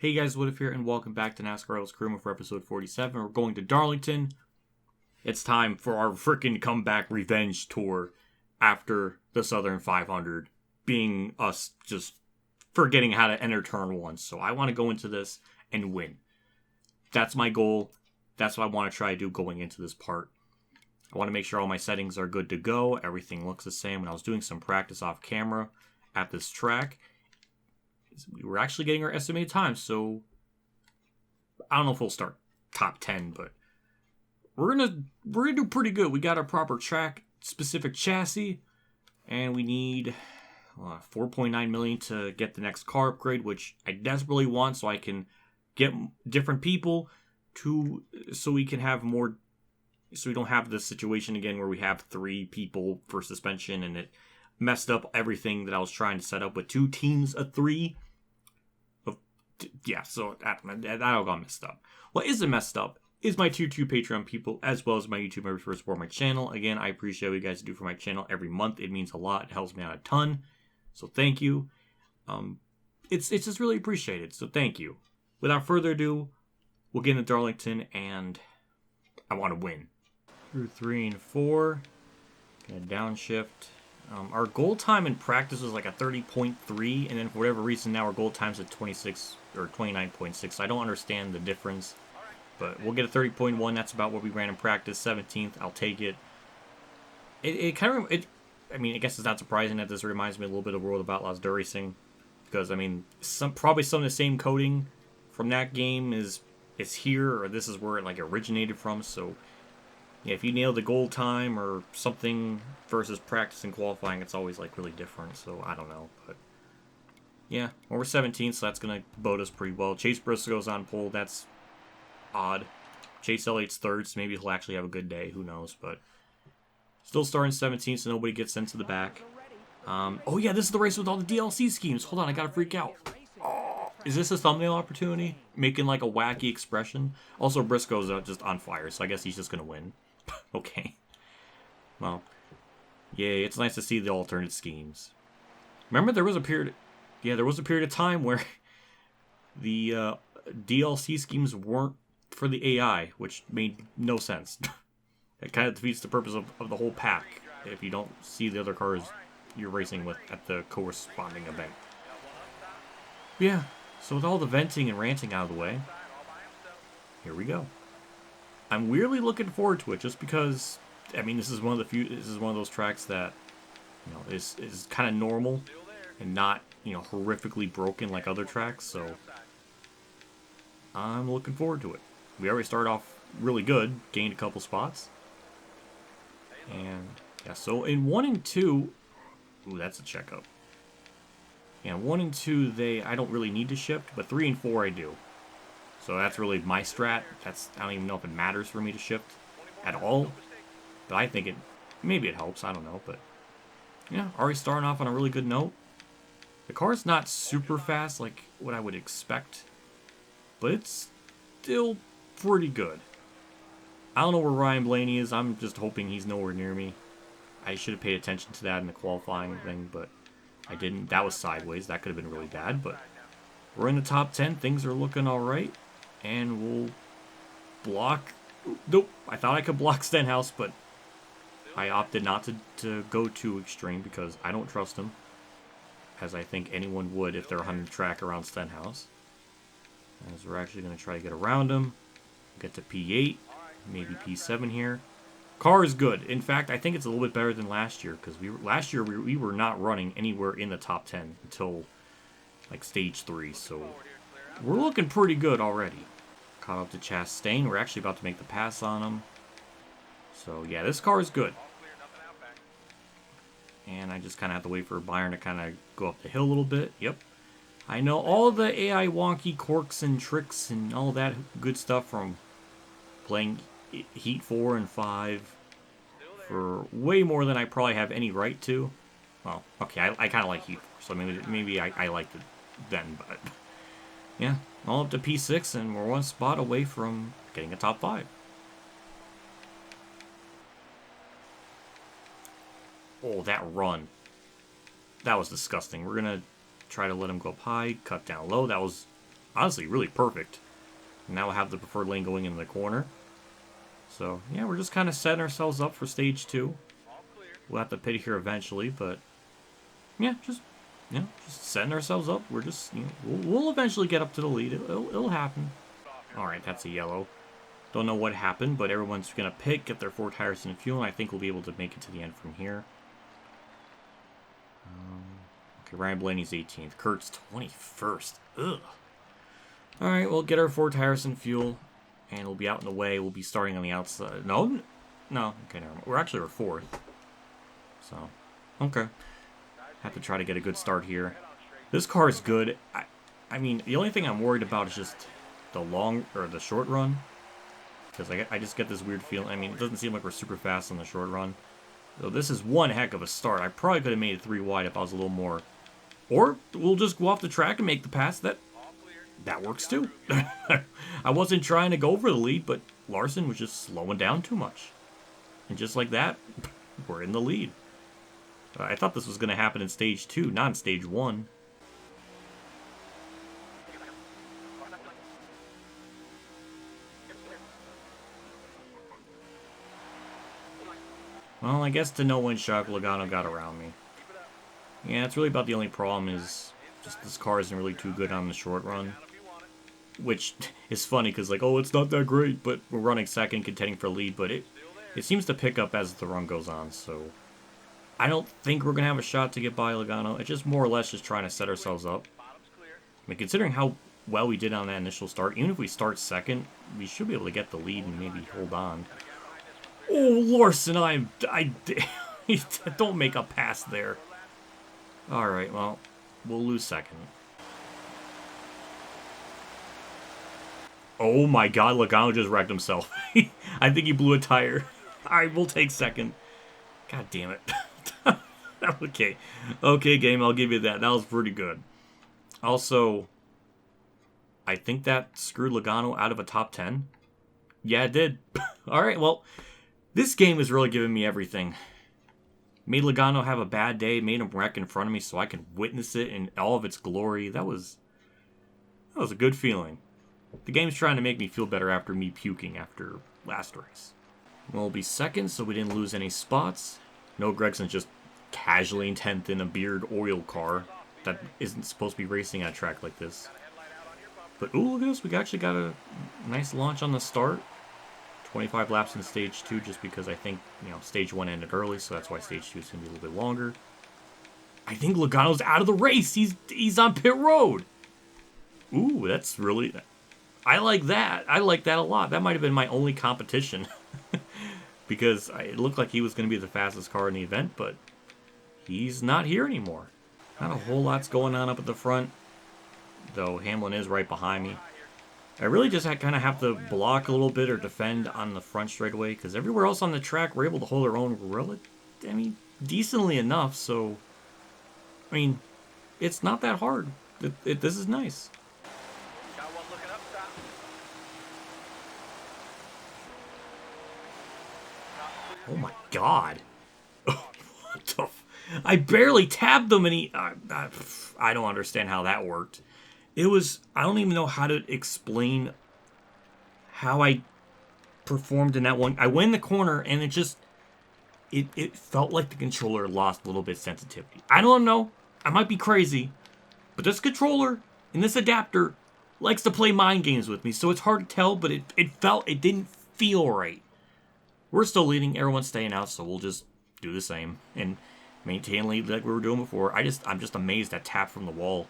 Hey guys, Woodif here, and welcome back to NASCAR Else Crewman for episode 47. We're going to Darlington. It's time for our freaking comeback revenge tour after the Southern 500, being us just forgetting how to enter turn one. So I want to go into this and win. That's my goal. That's what I want to try to do going into this part. I want to make sure all my settings are good to go. Everything looks the same. When I was doing some practice off camera at this track, we were actually getting our estimated time, so I don't know if we'll start top 10, but we're gonna do pretty good. We got a proper track specific chassis, and we need 4.9 million to get the next car upgrade, which I desperately want, so I can get different people so we can have more. So we don't have this situation again where we have 3 people for suspension, and it messed up everything that I was trying to set up with 2 teams of 3. Yeah, so that all got messed up. What isn't messed up is my 2 Patreon people, as well as my YouTube members who support my channel. Again, I appreciate what you guys do for my channel every month. It means a lot. It helps me out a ton. So thank you. It's just really appreciated. So thank you. Without further ado, we'll get into Darlington, and I want to win. Through 3 and 4. Gonna downshift. Our goal time in practice was like a 30.3, and then for whatever reason now our goal time's at 26 or 29.6. So I don't understand the difference, but we'll get a 30.1. That's about what we ran in practice. 17th, I'll take it. I mean, I guess it's not surprising that this reminds me a little bit of World of Outlaws Dirt Racing, because I mean, probably some of the same coding from that game is here, or this is where it like originated from. So yeah, if you nail the goal time or something versus practice and qualifying, it's always like really different. So I don't know, but yeah, well, we're 17th, so that's gonna bode us pretty well. Chase Briscoe's on pole. That's odd. Chase Elliott's third, so maybe he'll actually have a good day. Who knows? But still starting 17th, so nobody gets into the back. Oh yeah, this is the race with all the DLC schemes. Hold on, I gotta freak out. Oh, is this a thumbnail opportunity? Making like a wacky expression. Also, Briscoe's just on fire, so I guess he's just gonna win. Okay. Well, yay, it's nice to see the alternate schemes. Remember, there was a period of time where the DLC schemes weren't for the AI, which made no sense. It kind of defeats the purpose of the whole pack if you don't see the other cars you're racing with at the corresponding event. But yeah, so with all the venting and ranting out of the way, here we go. I'm weirdly looking forward to it, just because I mean this is one of those tracks that is kind of normal and not horrifically broken like other tracks. So I'm looking forward to it. We already started off really good, gained a couple spots, and yeah. So in 1 and 2, ooh, that's a checkup. Yeah, 1 and 2 I don't really need to shift, but 3 and 4 I do. So that's really my strat. I don't even know if it matters for me to shift at all. But I think maybe it helps. I don't know. But yeah, already starting off on a really good note. The car's not super fast like what I would expect, but it's still pretty good. I don't know where Ryan Blaney is. I'm just hoping he's nowhere near me. I should have paid attention to that in the qualifying thing, but I didn't. That was sideways. That could have been really bad, but we're in the top 10. Things are looking all right. And we'll block. Nope, I thought I could block Stenhouse, but I opted not to go too extreme because I don't trust him, as I think anyone would if they're on the track around Stenhouse. As we're actually going to try to get around him, get to P8, maybe P7 here. Car is good. In fact, I think it's a little bit better than last year, because last year we were not running anywhere in the top 10 until like stage 3, so we're looking pretty good already. Caught up to Chastain. We're actually about to make the pass on him. So yeah, this car is good. And I just kind of have to wait for Byron to kind of go up the hill a little bit. Yep. I know all the AI wonky quirks and tricks and all that good stuff from playing Heat 4 and 5 for way more than I probably have any right to. Well, okay, I kind of like Heat 4, so maybe I liked it then, but yeah, all up to P6, and we're 1 spot away from getting a top 5. Oh, that run. That was disgusting. We're going to try to let him go up high, cut down low. That was honestly really perfect. Now I have the preferred lane going in the corner. So, yeah, we're just kind of setting ourselves up for stage 2. We'll have to pit here eventually, but yeah, just setting ourselves up. We're just, we'll eventually get up to the lead. It'll happen. All right, that's a yellow. Don't know what happened, but everyone's going to pit, get their 4 tires in fuel, and I think we'll be able to make it to the end from here. Okay, Ryan Blaney's 18th. Kurt's 21st. Ugh. All right, we'll get our 4 tires in fuel, and we'll be out in the way. We'll be starting on the outside. No. Okay, never mind. We're actually 4th. So, okay. Have to try to get a good start here. This car is good. I mean, the only thing I'm worried about is just the short run. Because I just get this weird feeling. I mean, it doesn't seem like we're super fast on the short run. So this is one heck of a start. I probably could have made it 3 wide if I was a little more. Or we'll just go off the track and make the pass. That works too. I wasn't trying to go for the lead, but Larson was just slowing down too much. And just like that, we're in the lead. I thought this was going to happen in stage 2, not in stage 1. Well, I guess to no one shock, Logano got around me. Yeah, it's really about the only problem is just this car isn't really too good on the short run. Which is funny because, like, oh, it's not that great, but we're running second, contending for lead, but it seems to pick up as the run goes on, so I don't think we're going to have a shot to get by Logano. It's just more or less just trying to set ourselves up. I mean, considering how well we did on that initial start, even if we start second, we should be able to get the lead and maybe hold on. Oh, Larson, I don't make a pass there. Alright, well, we'll lose second. Oh my god, Logano just wrecked himself. I think he blew a tire. Alright, we'll take second. God damn it. Okay. Okay, game, I'll give you that. That was pretty good. Also, I think that screwed Logano out of a top 10. Yeah, it did. Alright, well, this game is really giving me everything. Made Logano have a bad day, made him wreck in front of me so I can witness it in all of its glory. That was a good feeling. The game's trying to make me feel better after me puking after last race. We'll be second, so we didn't lose any spots. Noah Gregson's just casually in 10th in a beard oil car that isn't supposed to be racing at a track like this. But ooh, look at this. We actually got a nice launch on the start. 25 laps in stage 2 just because I think, stage 1 ended early, so that's why stage 2 is going to be a little bit longer. I think Logano's out of the race. He's on pit road. Ooh, that's really... I like that. I like that a lot. That might have been my only competition. Because it looked like he was going to be the fastest car in the event, but he's not here anymore. Not a whole lot's going on up at the front, though Hamlin is right behind me. I really just kind of have to block a little bit or defend on the front straightaway, because everywhere else on the track we're able to hold our own decently enough, so, it's not that hard. This is nice. Oh my god. What the I barely tabbed them and I don't understand how that worked. I don't even know how to explain how I performed in that one. I went in the corner and it felt like the controller lost a little bit of sensitivity. I don't know. I might be crazy. But this controller and this adapter likes to play mind games with me, so it's hard to tell, but it didn't feel right. We're still leading, everyone's staying out, so we'll just do the same and maintain lead like we were doing before. I'm just amazed that tap from the wall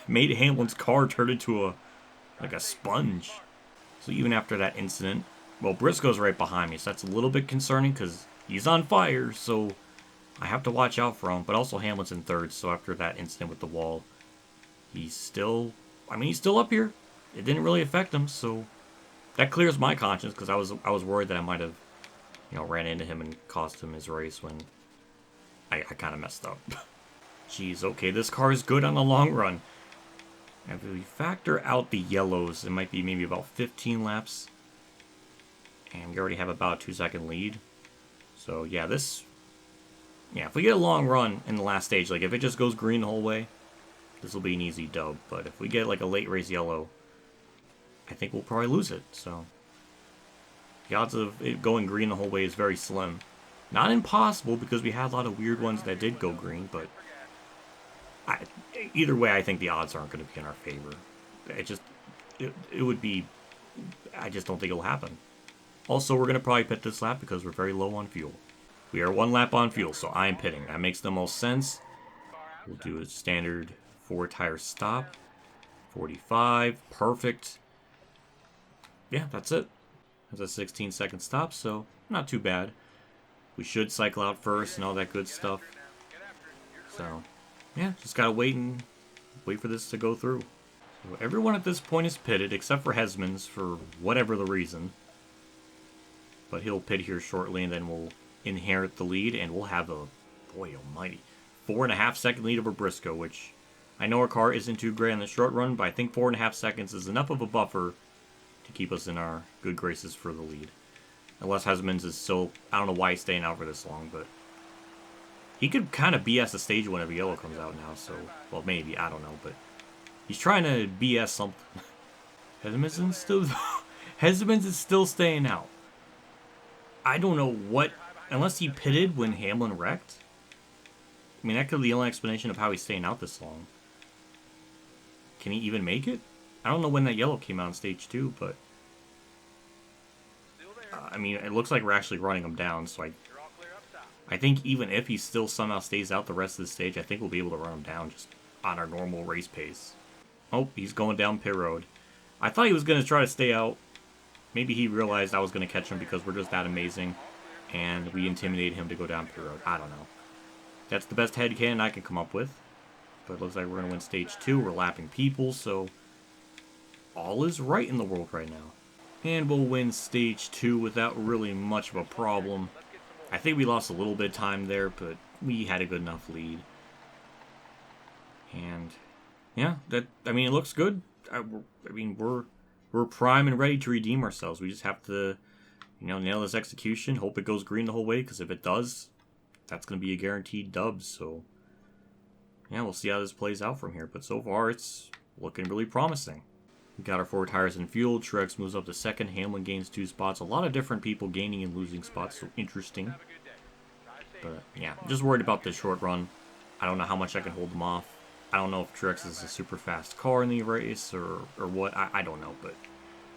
made Hamlin's car turn into a sponge. So even after that incident, well, Briscoe's right behind me, so that's a little bit concerning because he's on fire, so I have to watch out for him. But also Hamlin's in third, so after that incident with the wall, he's still up here. It didn't really affect him, so that clears my conscience because I was worried that I might have, ran into him and cost him his race when I kind of messed up. Jeez, okay, this car is good on the long run. If we factor out the yellows, it might be maybe about 15 laps. And we already have about a 2-second lead. So, yeah, if we get a long run in the last stage, like if it just goes green the whole way, this will be an easy dub. But if we get like a late race yellow, I think we'll probably lose it. So the odds of it going green the whole way is very slim. Not impossible, because we had a lot of weird ones that did go green, but either way, I think the odds aren't going to be in our favor. It would be, I just don't think it'll happen. Also, we're going to probably pit this lap because we're very low on fuel. We are 1 lap on fuel, so I am pitting. That makes the most sense. We'll do a standard 4-tire stop. 45, perfect. Yeah, that's it. That's a 16-second stop, so not too bad. We should cycle out first and all that good stuff. So, yeah, just gotta wait for this to go through. So everyone at this point is pitted, except for Hesmans for whatever the reason. But he'll pit here shortly, and then we'll inherit the lead, and we'll have a, boy almighty, 4.5-second lead over Briscoe, which I know our car isn't too great in the short run, but I think 4.5 seconds is enough of a buffer to keep us in our good graces for the lead. Unless Hesmans is still, I don't know why he's staying out for this long, but he could kind of BS the stage whenever yellow comes out now, so, well, maybe, I don't know, but he's trying to BS something. Hesmans is still staying out. I don't know what, unless he pitted when Hamlin wrecked. I mean, that could be the only explanation of how he's staying out this long. Can he even make it? I don't know when that yellow came out in stage 2, but I mean, it looks like we're actually running him down, so I think even if he still somehow stays out the rest of the stage, I think we'll be able to run him down just on our normal race pace. Oh, he's going down pit road. I thought he was going to try to stay out. Maybe he realized I was going to catch him because we're just that amazing, and we intimidated him to go down pit road. I don't know. That's the best headcanon I can come up with. But it looks like we're going to win stage 2. We're lapping people, so all is right in the world right now. And we'll win stage 2 without really much of a problem. I think we lost a little bit of time there, but we had a good enough lead. And yeah, I mean, it looks good. I mean, we're prime and ready to redeem ourselves. We just have to, nail this execution. Hope it goes green the whole way, because if it does, that's going to be a guaranteed dub. So yeah, we'll see how this plays out from here. But so far, it's looking really promising. We got our 4 tires and fuel. Truex moves up to second. Hamlin gains 2 spots. A lot of different people gaining and losing spots, so interesting. But yeah, I'm just worried about this short run. I don't know how much I can hold them off. I don't know if Truex is a super fast car in the race or what. I don't know, but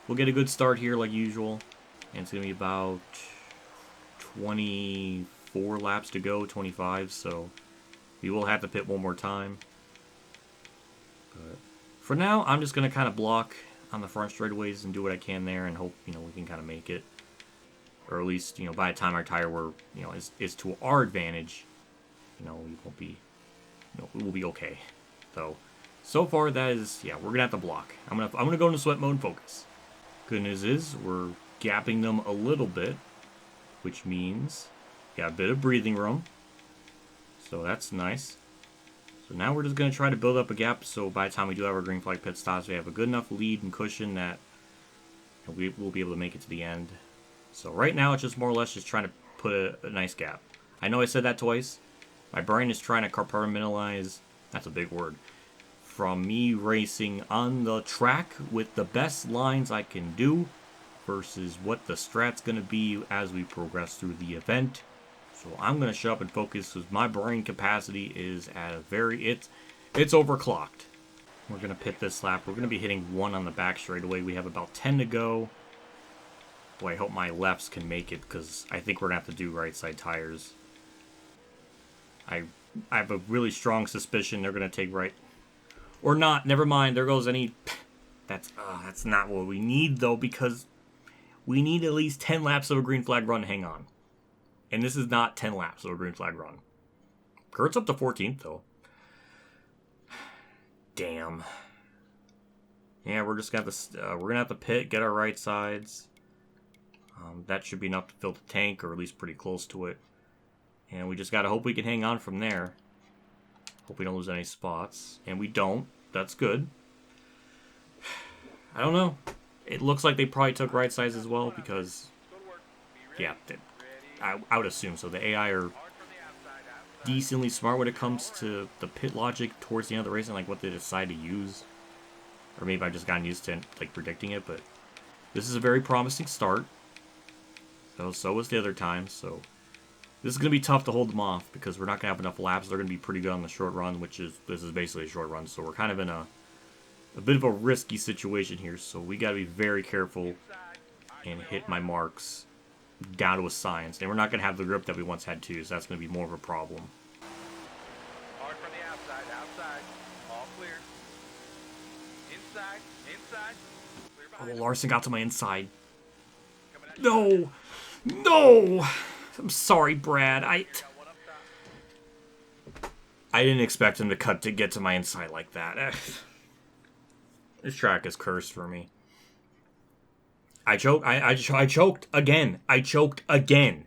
we'll get a good start here like usual. And it's going to be about 24 laps to go, 25, so we will have to pit one more time. But for now, I'm just going to kind of block on the front straightaways and do what I can there and hope, we can kind of make it. Or at least, by the time our tire is to our advantage, we won't be, we'll be okay. So far that is, we're going to have to block. I'm going to go into sweat mode and focus. Good news is we're gapping them a little bit, which means we got a bit of breathing room. So that's nice. So now we're just going to try to build up a gap so by the time we do have our green flag pit stops, we have a good enough lead and cushion that we will be able to make it to the end. So right now it's just more or less just trying to put a nice gap. I know I said that twice. My brain is trying to compartmentalize, that's a big word, from me racing on the track with the best lines I can do versus what the strat's going to be as we progress through the event. So I'm going to shut up and focus because my brain capacity is at a it's overclocked. We're going to pit this lap. We're going to be hitting 1 on the back straightaway. We have about 10 to go. Boy, I hope my lefts can make it because I think we're going to have to do right side tires. I have a really strong suspicion they're going to take right. Or not. Never mind. There goes any... That's not what we need, though, because we need at least 10 laps of a green flag run. Hang on. And this is not 10 laps of a green flag run. Kurt's up to 14th, though. Damn. Yeah, we're just we're gonna have to pit, get our right sides. That should be enough to fill the tank, or at least pretty close to it. And we just gotta hope we can hang on from there. Hope we don't lose any spots. And we don't. That's good. I don't know. It looks like they probably took right sides as well, because... Yeah, I would assume so. The AI are decently smart when it comes to the pit logic towards the end of the race and like what they decide to use. Or maybe I've just gotten used to like predicting it, but this is a very promising start. So was the other time, so this is going to be tough to hold them off because we're not going to have enough laps. They're going to be pretty good on the short run, this is basically a short run, so we're kind of in a bit of a risky situation here, so we got to be very careful and hit my marks down to a science. And we're not going to have the grip that we once had too, so that's going to be more of a problem. Hard from the outside, all clear. Inside, clear behind. Oh, Larson got to my inside. No! No! I'm sorry, Brad. I didn't expect him to get to my inside like that. This track is cursed for me. I choked again. I choked again.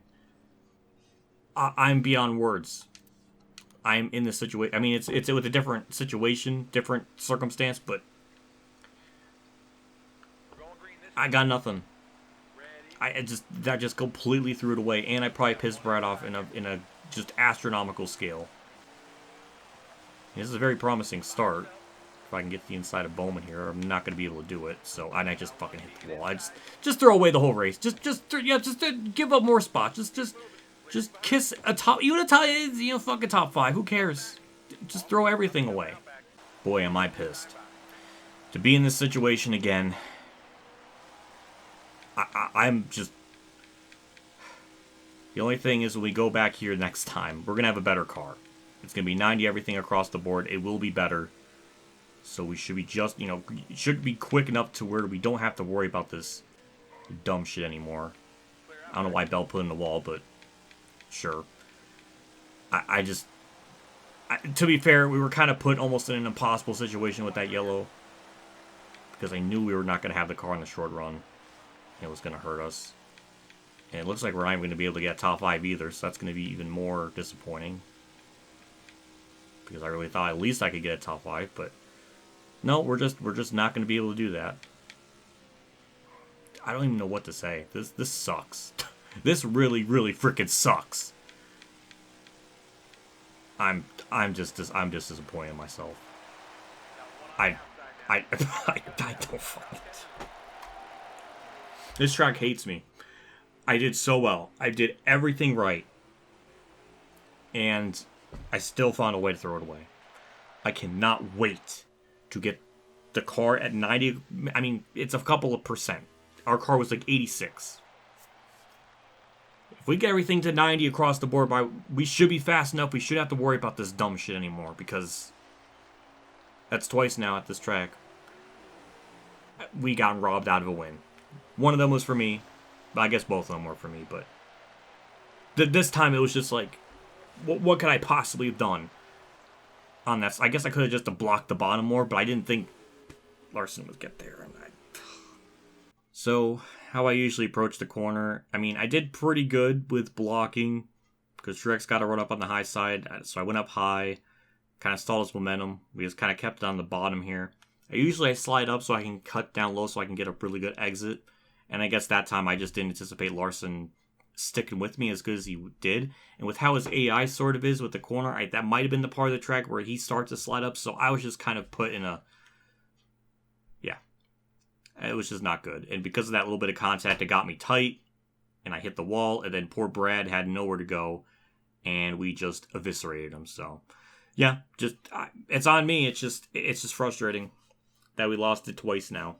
I'm beyond words. I'm in this situation. I mean, it's with a different situation, different circumstance, but I got nothing. That just completely threw it away, and I probably pissed Brad off in a just astronomical scale. This is a very promising start. If I can get the inside of Bowman here, I'm not going to be able to do it. So and I just fucking hit the wall. I just throw away the whole race. Just give up more spots. Just kiss a top, even a top, fucking top 5. Who cares? Just throw everything away. Boy, am I pissed to be in this situation again. I'm just... The only thing is when we go back here next time, we're going to have a better car. It's going to be 90 everything across the board. It will be better. So we should be just, it should be quick enough to where we don't have to worry about this dumb shit anymore. I don't know why Bell put in the wall, but sure. To be fair, we were kind of put almost in an impossible situation with that yellow. Because I knew we were not going to have the car in the short run. It was going to hurt us. And it looks like we're not even going to be able to get top 5 either, so that's going to be even more disappointing. Because I really thought at least I could get a top 5, but no, we're just not going to be able to do that. I don't even know what to say. This sucks. This really, really freaking sucks. I'm just disappointed in myself. I don't fucking... This track hates me. I did so well. I did everything right. And I still found a way to throw it away. I cannot wait to get the car at 90. I mean, it's a couple of percent. Our car was like 86. If we get everything to 90 across the board, we should be fast enough. We shouldn't have to worry about this dumb shit anymore. Because that's twice now at this track. We got robbed out of a win. One of them was for me. I guess both of them were for me, but this time it was just like, what could I possibly have done on that? I guess I could have just blocked the bottom more, but I didn't think Larson would get there. So, how I usually approach the corner, I mean, I did pretty good with blocking, because Truex got to run up on the high side, so I went up high, kind of stalled his momentum. We just kind of kept it on the bottom here. I slide up so I can cut down low so I can get a really good exit. And I guess that time I just didn't anticipate Larson sticking with me as good as he did. And with how his AI sort of is with the corner, that might have been the part of the track where he starts to slide up. So I was just kind of put in a... Yeah. It was just not good. And because of that little bit of contact, it got me tight. And I hit the wall. And then poor Brad had nowhere to go. And we just eviscerated him. So, yeah. It's on me. It's just frustrating that we lost it twice now.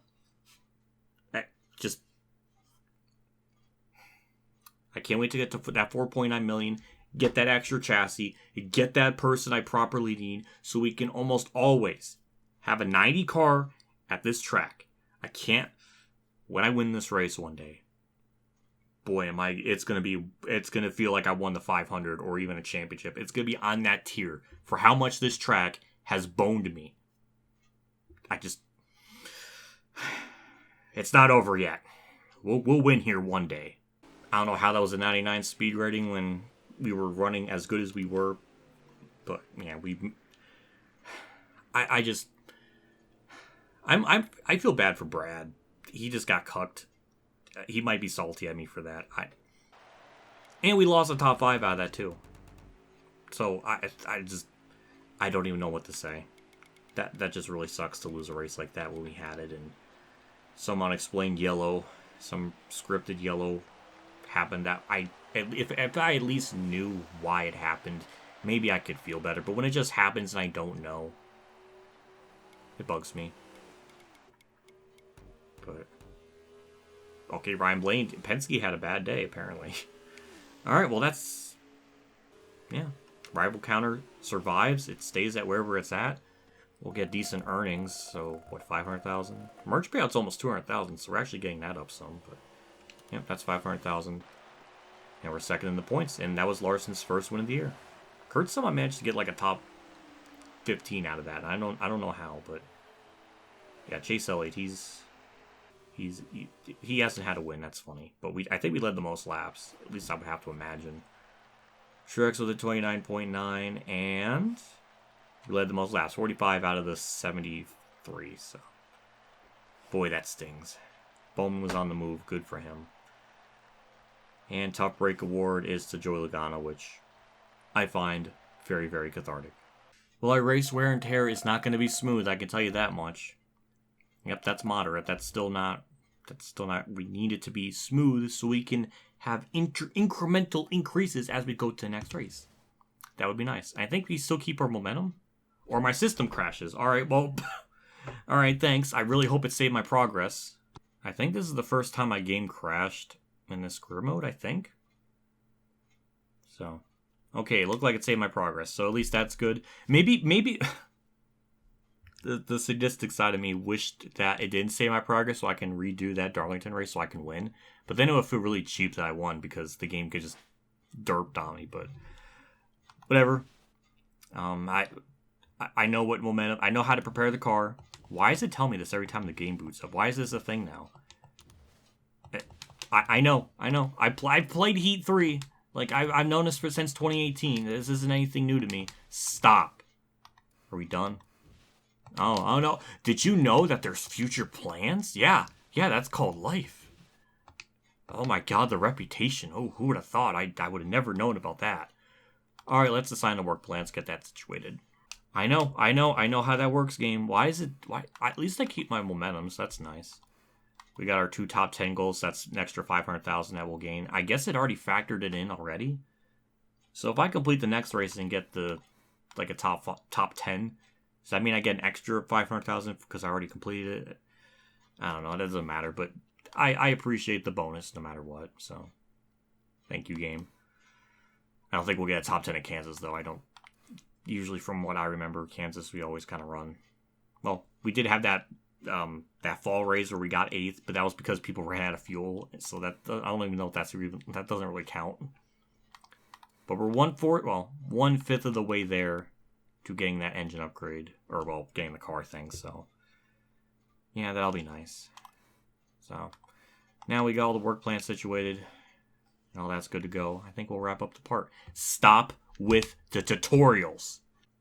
I can't wait to get to that 4.9 million, get that extra chassis, get that person I properly need, so we can almost always have a 90 car at this track. When I win this race one day, boy, it's going to feel like I won the 500 or even a championship. It's going to be on that tier for how much this track has boned me. It's not over yet. We'll win here one day. I don't know how that was a 99 speed rating when we were running as good as we were. But, yeah, I feel bad for Brad. He just got cucked. He might be salty at me for that. And we lost the top 5 out of that, too. So I don't even know what to say. That just really sucks to lose a race like that when we had it, and some unexplained yellow, some scripted yellow happened that if I at least knew why it happened, maybe I could feel better. But when it just happens and I don't know, it bugs me. But okay, Ryan Blaney, Penske had a bad day apparently. All right, well that's yeah. Rival counter survives. It stays at wherever it's at. We'll get decent earnings. So what, 500,000? Merch payout's almost 200,000, so we're actually getting that up some. But yep, that's 500,000. And we're second in the points, and that was Larson's first win of the year. Kurt somehow managed to get like a top 15 out of that. I don't know how, but yeah, Chase Elliott, he hasn't had a win. That's funny, but I think we led the most laps. At least I would have to imagine. Truex with a 29.9, and we led the most laps, 45 out of the 73. So, boy, that stings. Bowman was on the move. Good for him. And Tough Break Award is to Joey Logano, which I find very, very cathartic. Well, our race wear and tear is not going to be smooth, I can tell you that much. Yep, that's moderate. That's still not. We need it to be smooth so we can have incremental increases as we go to the next race. That would be nice. I think we still keep our momentum. Or my system crashes. Alright, well. Alright, thanks. I really hope it saved my progress. I think this is the first time my game crashed in this career mode, I think. So. Okay, it looked like it saved my progress. So at least that's good. Maybe... The sadistic side of me wished that it didn't save my progress so I can redo that Darlington race so I can win. But then it would feel really cheap that I won because the game could just derped on me. But whatever. I know what momentum. I know how to prepare the car. Why does it tell me this every time the game boots up? Why is this a thing now? I know. I've played Heat 3. Like I've known this since 2018. This isn't anything new to me. Stop. Are we done? Oh no. Did you know that there's future plans? Yeah, that's called life. Oh my god, the reputation. Oh, who would have thought? I would have never known about that. Alright, let's assign the work plans, get that situated. I know how that works, game. Why at least I keep my momentum, so that's nice. We got our 2 top 10 goals, that's an extra 500,000 that we'll gain. I guess it already factored it in already. So if I complete the next race and get a top 10, does that mean I get an extra 500,000 because I already completed it? I don't know. It doesn't matter, but I appreciate the bonus no matter what. So, thank you, game. I don't think we'll get a top 10 at Kansas, though. I don't. Usually, from what I remember, Kansas, we always kind of run. Well, we did have that fall race where we got 8th, but that was because people ran out of fuel. So that I don't even know if that doesn't really count. But we're 1/5 of the way there to getting that engine upgrade, or well, getting the car thing, so yeah, that'll be nice. So now we got all the work plans situated and all that's good to go. I think we'll wrap up the part. Stop with the tutorials.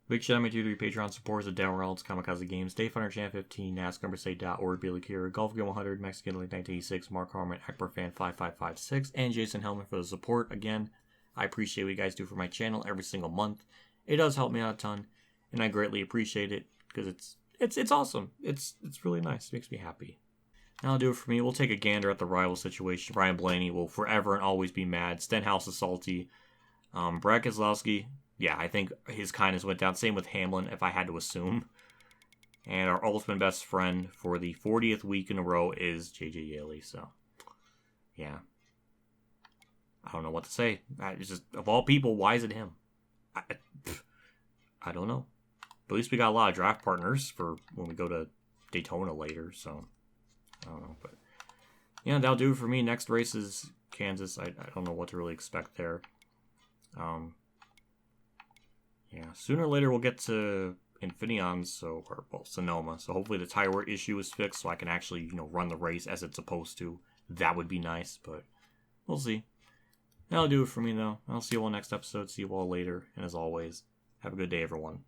Big shout out to my 2-3 Patreon supporters of Dale Reynolds, Kamikaze Games, Dave Hunter, Chan 15, NASCARMersay.org, Billy Kira, Golf Game 100, Mexican League 1986, Mark Harmon, Akbar Fan 5556, and Jason Hellman for the support. Again, I appreciate what you guys do for my channel every single month. It does help me out a ton, and I greatly appreciate it because it's awesome. It's really nice. It makes me happy. That'll do it for me. We'll take a gander at the rival situation. Ryan Blaney will forever and always be mad. Stenhouse is salty. Brad Keselowski, yeah, I think his kindness went down. Same with Hamlin, if I had to assume. And our ultimate best friend for the 40th week in a row is JJ Yeley. So, yeah. I don't know what to say. It's just, of all people, why is it him? I don't know. But at least we got a lot of draft partners for when we go to Daytona later, so I don't know. But yeah, that'll do it for me. Next race is Kansas. I don't know what to really expect there. Yeah, sooner or later we'll get to Infineon, Sonoma. So hopefully the tire issue is fixed so I can actually, run the race as it's supposed to. That would be nice, but we'll see. That'll do it for me, though. I'll see you all next episode. See you all later. And as always, have a good day, everyone.